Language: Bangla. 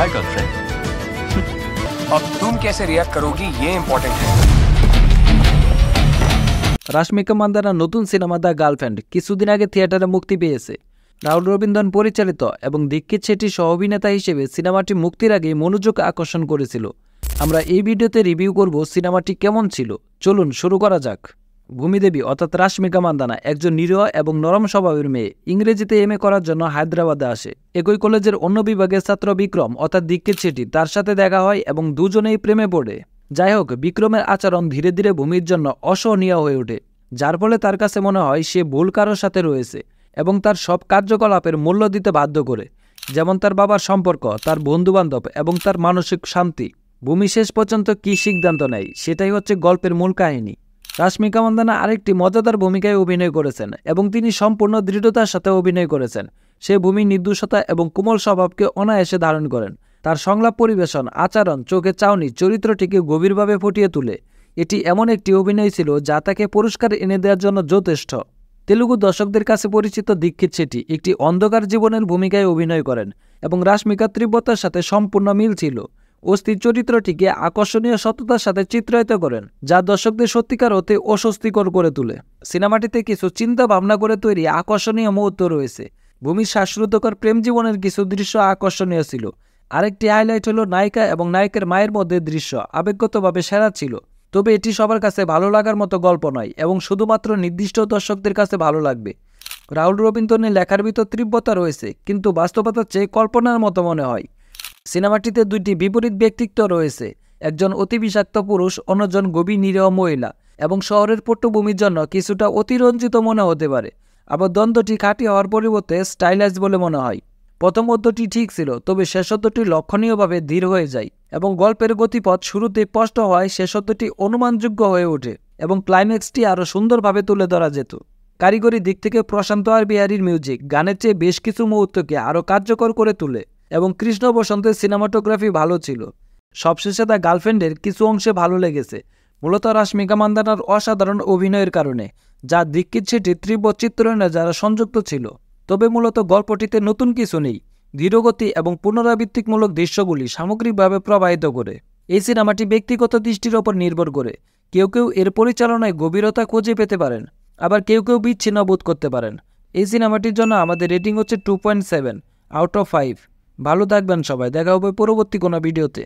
हाय गर्लफ्रेंड। अब तुम कैसे रिएक्ट करोगी ये इम्पोर्टेंट है। রাশমিকা মান্দানার নতুন সিনেমা দ্য গার্লফ্রেন্ড কিছুদিন আগে থিয়েটারে মুক্তি পেয়েছে। রাহুল রবীন্দ্রন পরিচালিত এবং দীক্ষিত শেট্টির সহ অভিনেতা হিসেবে সিনেমাটি মুক্তির আগে মনোযোগ আকর্ষণ করেছিল। আমরা এই ভিডিওতে রিভিউ করব সিনেমাটি কেমন ছিল। চলুন শুরু করা যাক। ভূমিদেবী অর্থাৎ রাশমিকা মান্দানা একজন নিরীহ এবং নরম স্বভাবের মেয়ে। ইংরেজিতে এমএ করার জন্য হায়দ্রাবাদে আসে। একই কলেজের অন্য বিভাগের ছাত্র বিক্রম অর্থাৎ দীক্ষিত শেট্টি তার সাথে দেখা হয় এবং দুজনেই প্রেমে পড়ে। যাই হোক, বিক্রমের আচরণ ধীরে ধীরে ভূমির জন্য অসহনীয় হয়ে ওঠে, যার ফলে তার কাছে মনে হয় সে ভুল কারোর সাথে রয়েছে এবং তার সব কার্যকলাপের মূল্য দিতে বাধ্য করে, যেমন তার বাবার সম্পর্ক, তার বন্ধুবান্ধব এবং তার মানসিক শান্তি। ভূমি শেষ পর্যন্ত কী সিদ্ধান্ত নেয় সেটাই হচ্ছে গল্পের মূল কাহিনী। রাশমিকা মান্দানা আরেকটি মজাদার ভূমিকায় অভিনয় করেছেন এবং তিনি সম্পূর্ণ দৃঢ়তার সাথে অভিনয় করেছেন। সে ভূমির নির্দোষতা এবং কোমল স্বভাবকে অনায়াসে ধারণ করেন। তার সংলাপ পরিবেশন, আচরণ, চোখের চাউনি চরিত্রটিকে গভীরভাবে ফুটিয়ে তোলে। এটি এমন একটি অভিনয় ছিল যা তাকে পুরস্কার এনে দেওয়ার জন্য যথেষ্ট। তেলুগু দর্শকদের কাছে পরিচিত দীক্ষিত শেট্টি একটি অন্ধকার জীবনের ভূমিকায় অভিনয় করেন এবং রাশমিকার তীব্রতার সাথে সম্পূর্ণ মিল ছিল। অস্থির চরিত্রটিকে আকর্ষণীয় সততার সাথে চিত্রায়িত করেন, যা দর্শকদের সত্যিকার হতে অস্বস্তিকর করে তোলে। সিনেমাটিতে কিছু চিন্তা ভাবনা করে তৈরি আকর্ষণীয় মুহূর্ত রয়েছে। ভূমির শ্বাসরুদ্ধকর প্রেম জীবনের কিছু দৃশ্য আকর্ষণীয় ছিল। আরেকটি হাইলাইট হলো নায়িকা এবং নায়কের মায়ের মধ্যে দৃশ্য আবেগগতভাবে সেরা ছিল। তবে এটি সবার কাছে ভালো লাগার মতো গল্প নয় এবং শুধুমাত্র নির্দিষ্ট দর্শকদের কাছে ভালো লাগবে। রাহুল রবীন্দ্রনের লেখার ভিতর তীব্রতা রয়েছে, কিন্তু বাস্তবতার চেয়ে কল্পনার মতো মনে হয়। সিনেমাটিতে দুইটি বিপরীত ব্যক্তিত্ব রয়েছে, একজন অতি বিষাক্ত পুরুষ, অন্যজন গভীর নিরীহ মহিলা, এবং শহরের পট্টভূমির জন্য কিছুটা অতিরঞ্জিত মনে হতে পারে। আবার দ্বন্দ্বটি খাঁটি হওয়ার পরিবর্তে স্টাইলাইজ বলে মনে হয়। প্রথম অর্ধটি ঠিক ছিল, তবে শেষ অর্ধটি লক্ষণীয়ভাবে ধীর হয়ে যায় এবং গল্পের গতিপথ শুরুতে স্পষ্ট হওয়ায় শেষ অর্ধটি অনুমানযোগ্য হয়ে ওঠে এবং ক্লাইম্যাক্সটি আরও সুন্দরভাবে তুলে ধরা যেত। কারিগরি দিক থেকে প্রশান্ত আর বিহারীর মিউজিক গানের চেয়ে বেশ কিছু মুহূর্তকে আরও কার্যকর করে তোলে এবং কৃষ্ণ বসন্তের সিনেমাটোগ্রাফি ভালো ছিল। সবশেষে দ্য গার্লফ্রেন্ডের কিছু অংশে ভালো লেগেছে, মূলত রাশমিকা মান্দানার অসাধারণ অভিনয়ের কারণে, যা দীক্ষিত শেট্টির তীব্র চিত্রায়নে যারা সংযুক্ত ছিল। তবে মূলত গল্পটিতে নতুন কিছু নেই। ধীরগতি এবং পুনরাবৃত্তিমূলক দৃশ্যগুলি সামগ্রিকভাবে প্রবাহিত করে। এই সিনেমাটি ব্যক্তিগত দৃষ্টির ওপর নির্ভর করে। কেউ কেউ এর পরিচালনায় গভীরতা খুঁজে পেতে পারেন, আবার কেউ কেউ বিচ্ছিন্ন বোধ করতে পারেন। এই সিনেমাটির জন্য আমাদের রেটিং হচ্ছে 2.7 আউট অফ 5। ভালো থাকবেন সবাই, দেখা হবে পরবর্তী কোনো ভিডিওতে।